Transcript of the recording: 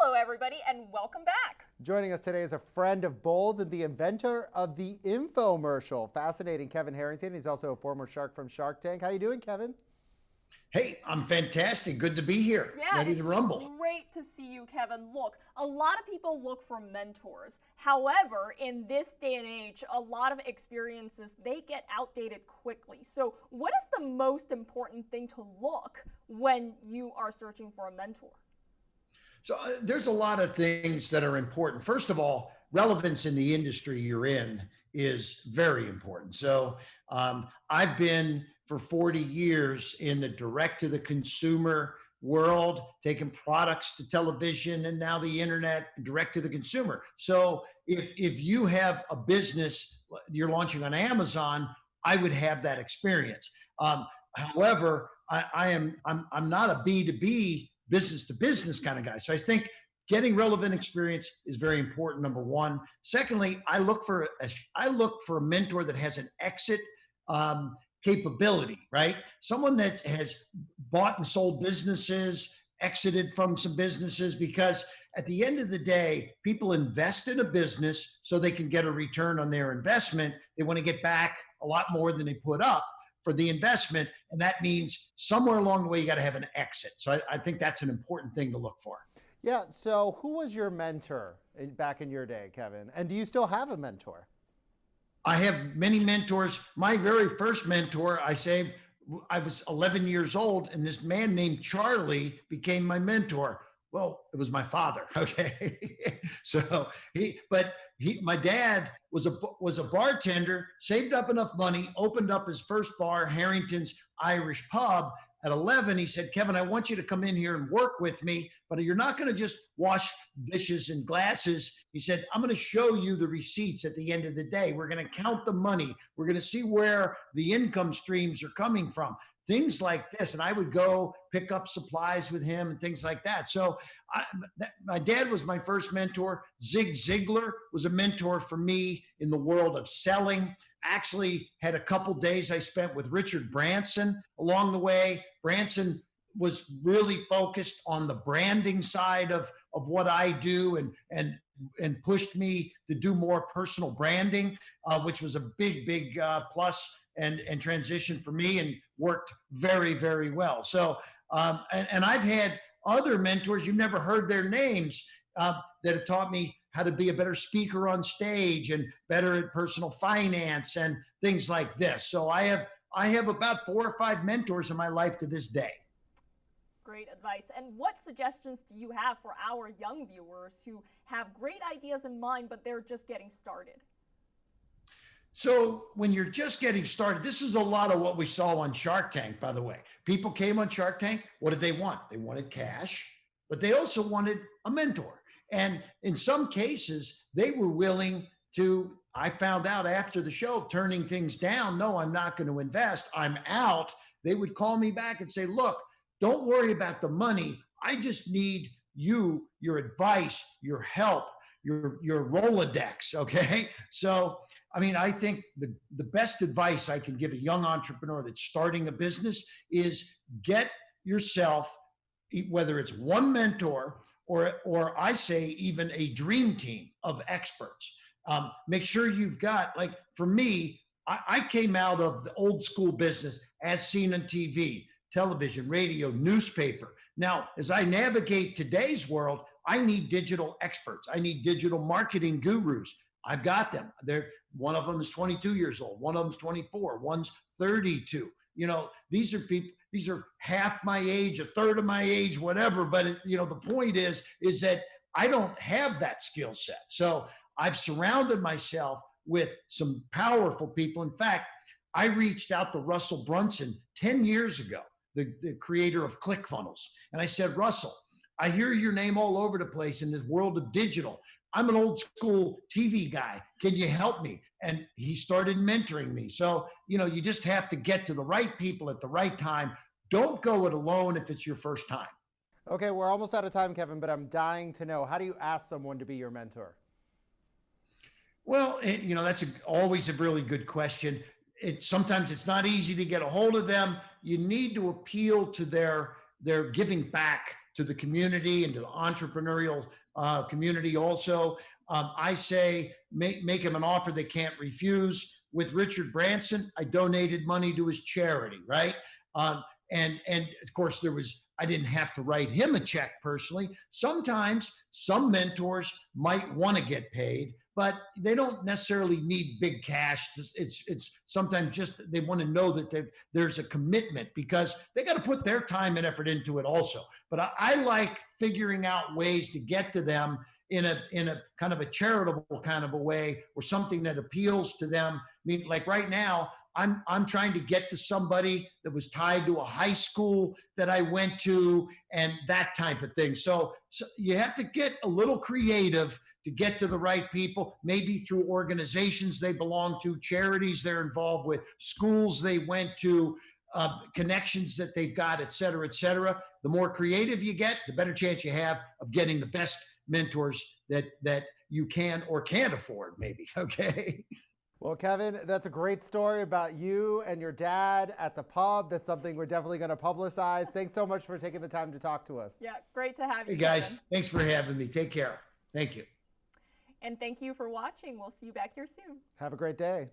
Hello, everybody, and welcome back. Joining us today is a friend of Bold's and the inventor of the infomercial. Fascinating, Kevin Harrington. He's also a former shark from Shark Tank. How you doing, Kevin? Hey, I'm fantastic. Good to be here. Yeah, Ready to rumble. Great to see you, Kevin. Look, a lot of people look for mentors. However, in this day and age, a lot of experiences, they get outdated quickly. So what is the most important thing to look when you are searching for a mentor? So there's a lot of things that are important. First of all, relevance in the industry you're in is very important. So I've been for 40 years in the direct to the consumer world, taking products to television and now the internet direct to the consumer. So if you have a business you're launching on Amazon, I would have that experience. However, I'm not a B2B business to business kind of guy. So I think getting relevant experience is very important, number one. Secondly, I look for a mentor that has an exit capability, right? Someone that has bought and sold businesses, exited from some businesses, because at the end of the day, people invest in a business so they can get a return on their investment. They want to get back a lot more than they put up for the investment. And that means somewhere along the way, you got to have an exit. So I think that's an important thing to look for. Yeah, so who was your mentor back in your day, Kevin? And do you still have a mentor? I have many mentors. My very first mentor, I was 11 years old, and this man named Charlie became my mentor. Well, it was my father, okay? My dad was a bartender, saved up enough money, opened up his first bar, Harrington's Irish Pub. At 11, he said, Kevin, I want you to come in here and work with me, but you're not going to just wash dishes and glasses. He said, I'm going to show you the receipts at the end of the day. We're going to count the money. We're going to see where the income streams are coming from. Things like this. And I would go pick up supplies with him and things like that. So my dad was my first mentor. Zig Ziglar was a mentor for me in the world of selling. Actually had a couple days I spent with Richard Branson along the way. Branson was really focused on the branding side of what I do and pushed me to do more personal branding, which was a big plus and transition for me, and worked very, very well. So, and I've had other mentors, you've never heard their names, that have taught me how to be a better speaker on stage and better at personal finance and things like this. So I have about 4 or 5 mentors in my life to this day. Great advice. And what suggestions do you have for our young viewers who have great ideas in mind, but they're just getting started? So when you're just getting started, this is a lot of what we saw on Shark Tank, by the way. People came on Shark Tank. What did they want? They wanted cash, but they also wanted a mentor. And in some cases, they were willing to, I found out after the show, turning things down. No, I'm not going to invest. I'm out. They would call me back and say, look, don't worry about the money. I just need you, your advice, your help, your Rolodex, okay? So, I mean, I think the best advice I can give a young entrepreneur that's starting a business is get yourself, whether it's one mentor or I say even a dream team of experts. Make sure you've got, like for me, I came out of the old school business as seen on TV, television, radio, newspaper. Now, as I navigate today's world, I need digital experts. I need digital marketing gurus. I've got them. One of them is 22 years old. One of them is 24. One's 32. You know, these are people, these are half my age, a third of my age, whatever. But the point is that I don't have that skill set. So I've surrounded myself with some powerful people. In fact, I reached out to Russell Brunson 10 years ago, the creator of ClickFunnels. And I said, Russell, I hear your name all over the place in this world of digital. I'm an old school TV guy. Can you help me? And he started mentoring me. So, you just have to get to the right people at the right time. Don't go it alone if it's your first time. Okay, we're almost out of time, Kevin, but I'm dying to know, how do you ask someone to be your mentor? Well, that's always a really good question. Sometimes it's not easy to get a hold of them. You need to appeal to their giving back to the community and to the entrepreneurial community also. I say make him an offer they can't refuse. With Richard Branson, I donated money to his charity, right? And of course I didn't have to write him a check personally. Sometimes some mentors might want to get paid, but they don't necessarily need big cash. It's sometimes just they want to know that there's a commitment, because they got to put their time and effort into it also. But I like figuring out ways to get to them in a kind of a charitable kind of a way, or something that appeals to them. I mean, like right now, I'm trying to get to somebody that was tied to a high school that I went to, and that type of thing. So you have to get a little creative to get to the right people, maybe through organizations they belong to, charities they're involved with, schools they went to, connections that they've got, et cetera, et cetera. The more creative you get, the better chance you have of getting the best mentors that you can or can't afford, maybe. Okay. Well, Kevin, that's a great story about you and your dad at the pub. That's something we're definitely going to publicize. Thanks so much for taking the time to talk to us. Yeah, great to have you, Hey guys, Kevin. thanks for having me. Take care. Thank you. And thank you for watching. We'll see you back here soon. Have a great day.